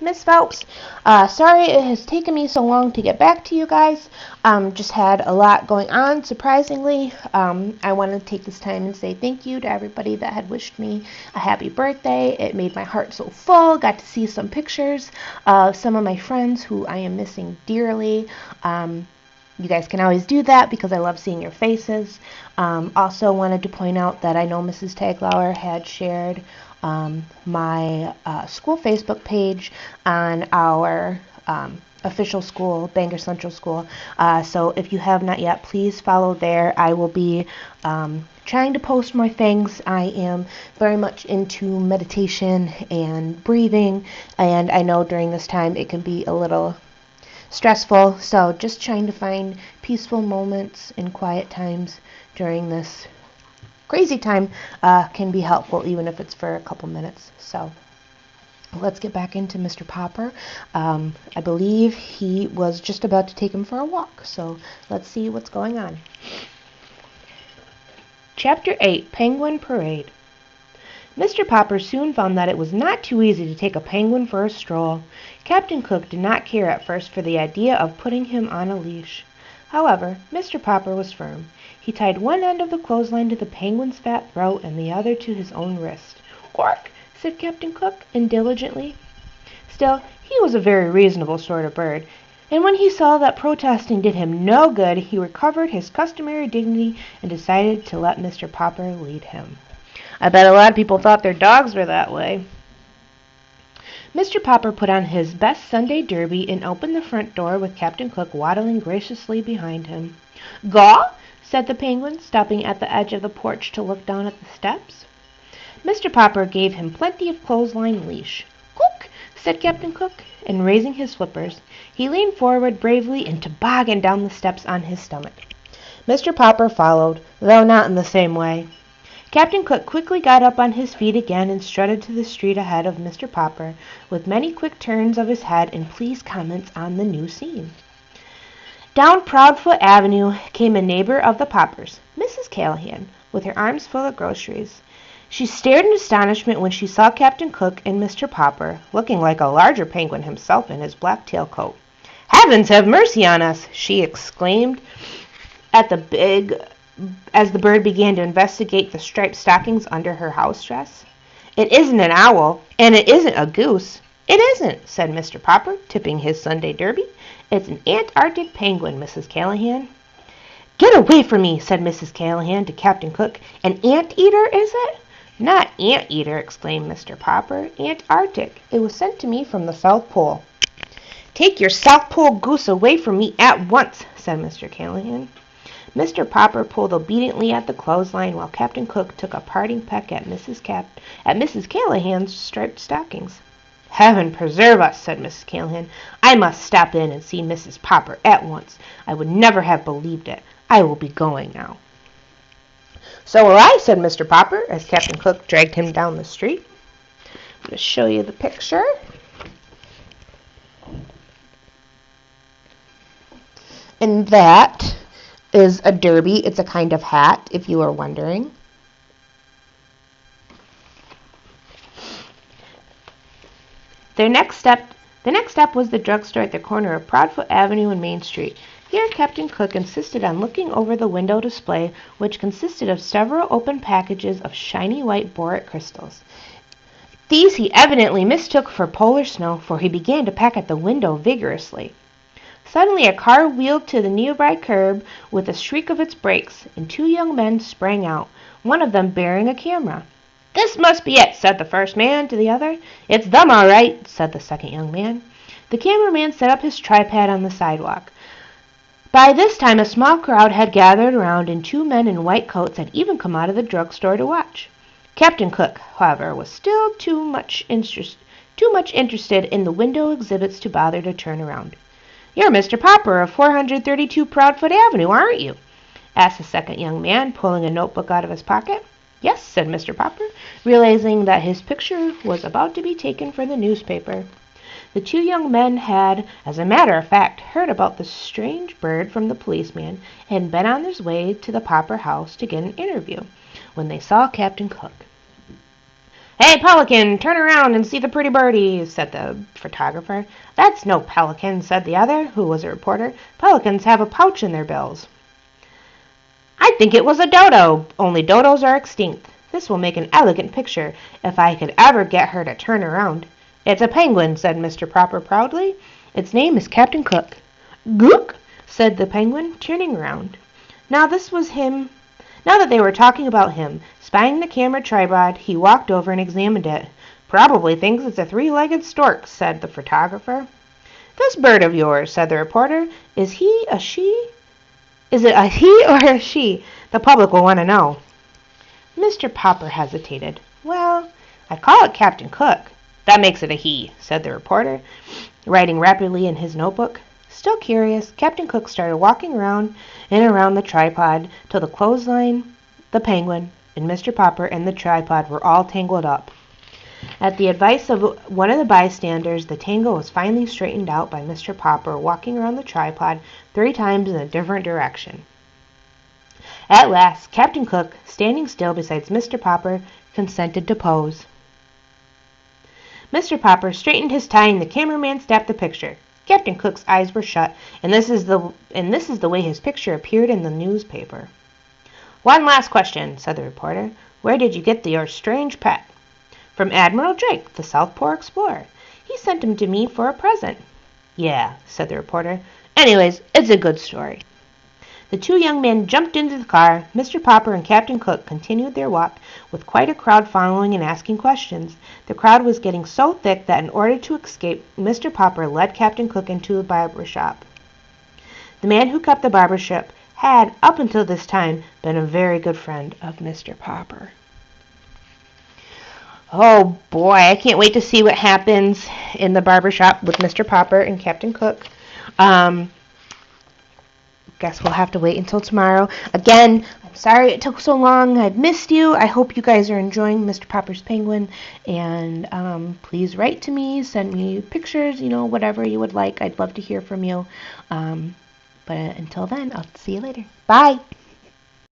Miss Phelps. Sorry it has taken me so long to get back to you guys. Just had a lot going on, surprisingly. I want to take this time and say thank you to everybody that had wished me a happy birthday. It made my heart so full. Got to see some pictures of some of my friends who I am missing dearly. You guys can always do that because I love seeing your faces. Also wanted to point out that I know Mrs. Taglauer had shared my school Facebook page on our official school, Bangor Central School. So if you have not yet, please follow there. I will be trying to post more things. I am very much into meditation and breathing, and I know during this time it can be a little stressful, so just trying to find peaceful moments and quiet times during this crazy time can be helpful, even if it's for a couple minutes. So let's get back into Mr. Popper. I believe he was just about to take him for a walk, so let's see what's going on. Chapter 8, Penguin Parade. Mr. Popper soon found that it was not too easy to take a penguin for a stroll. Captain Cook did not care at first for the idea of putting him on a leash. However, Mr. Popper was firm. He tied one end of the clothesline to the penguin's fat throat and the other to his own wrist. "Quark," said Captain Cook, indiligently. Still, he was a very reasonable sort of bird, and when he saw that protesting did him no good, he recovered his customary dignity and decided to let Mr. Popper lead him. I bet a lot of people thought their dogs were that way. Mr. Popper put on his best Sunday derby and opened the front door with Captain Cook waddling graciously behind him. "Gaw?" said the penguin, stopping at the edge of the porch to look down at the steps. Mr. Popper gave him plenty of clothesline leash. "Cook," said Captain Cook, and raising his flippers, he leaned forward bravely and tobogganed down the steps on his stomach. Mr. Popper followed, though not in the same way. Captain Cook quickly got up on his feet again and strutted to the street ahead of Mr. Popper, with many quick turns of his head and pleased comments on the new scene. Down Proudfoot Avenue came a neighbor of the Poppers, Mrs. Callahan, with her arms full of groceries. She stared in astonishment when she saw Captain Cook and Mr. Popper, looking like a larger penguin himself in his black tailcoat. "Heavens have mercy on us!" she exclaimed as the bird began to investigate the striped stockings under her house dress. "It isn't an owl, and it isn't a goose." "It isn't," said Mr. Popper, tipping his Sunday derby. "It's an Antarctic penguin, Mrs. Callahan." "Get away from me," said Mrs. Callahan to Captain Cook. "An anteater, is it?" "Not anteater," exclaimed Mr. Popper. "Antarctic. It was sent to me from the South Pole." "Take your South Pole goose away from me at once," said Mr. Callahan. Mr. Popper pulled obediently at the clothesline while Captain Cook took a parting peck at Mrs. Callahan's striped stockings. "Heaven preserve us," said Mrs. Callahan. "I must stop in and see Mrs. Popper at once. I would never have believed it. I will be going now." "So will I," said Mr. Popper, as Captain Cook dragged him down the street. I'm going to show you the picture. And that is a derby. It's a kind of hat, if you are wondering. The next step was the drugstore at the corner of Proudfoot Avenue and Main Street. Here Captain Cook insisted on looking over the window display, which consisted of several open packages of shiny white borax crystals. These he evidently mistook for polar snow, for he began to peck at the window vigorously. Suddenly a car wheeled to the nearby curb with a shriek of its brakes, and two young men sprang out, one of them bearing a camera. "This must be it," said the first man to the other. "It's them, all right," said the second young man. The cameraman set up his tripod on the sidewalk. By this time a small crowd had gathered around, and two men in white coats had even come out of the drugstore to watch. Captain Cook, however, was still too much interested in the window exhibits to bother to turn around. "You're Mr. Popper of 432 Proudfoot Avenue, aren't you?" asked the second young man, pulling a notebook out of his pocket. "Yes," said Mr. Popper, realizing that his picture was about to be taken for the newspaper. The two young men had, as a matter of fact, heard about the strange bird from the policeman and had been on their way to the Popper house to get an interview when they saw Captain Cook. "Hey, Pelican, turn around and see the pretty birdies," said the photographer. "That's no pelican," said the other, who was a reporter. "Pelicans have a pouch in their bills." "I think it was a dodo, only dodos are extinct. This will make an elegant picture, if I could ever get her to turn around." "It's a penguin," said Mr. Popper proudly. "Its name is Captain Cook." "Gook!" said the penguin, turning around. Now that they were talking about him, spying the camera tripod, he walked over and examined it. "Probably thinks it's a three-legged stork," said the photographer. "This bird of yours," said the reporter, "is he a she? Is it a he or a she? The public will want to know." Mr. Popper hesitated. "Well, I call it Captain Cook." "That makes it a he," said the reporter, writing rapidly in his notebook. Still curious, Captain Cook started walking around and around the tripod till the clothesline, the penguin, and Mr. Popper and the tripod were all tangled up. At the advice of one of the bystanders, the tangle was finally straightened out by Mr. Popper walking around the tripod 3 times in a different direction. At last, Captain Cook, standing still beside Mr. Popper, consented to pose. Mr. Popper straightened his tie and the cameraman snapped the picture. Captain Cook's eyes were shut, and this is the way his picture appeared in the newspaper. "One last question," said the reporter. "Where did you get your strange pet?" "From Admiral Drake, the Southport explorer. He sent him to me for a present." "Yeah," said the reporter. "Anyways, it's a good story." The 2 young men jumped into the car. Mr. Popper and Captain Cook continued their walk, with quite a crowd following and asking questions. The crowd was getting so thick that in order to escape, Mr. Popper led Captain Cook into a barber shop. The man who kept the barber shop had, up until this time, been a very good friend of Mr. Popper. Oh boy, I can't wait to see what happens in the barber shop with Mr. Popper and Captain Cook. Guess we'll have to wait until tomorrow. Again, I'm sorry it took so long. I've missed you. I hope you guys are enjoying Mr. Popper's Penguin. And please write to me, send me pictures, whatever you would like. I'd love to hear from you. But until then, I'll see you later. Bye.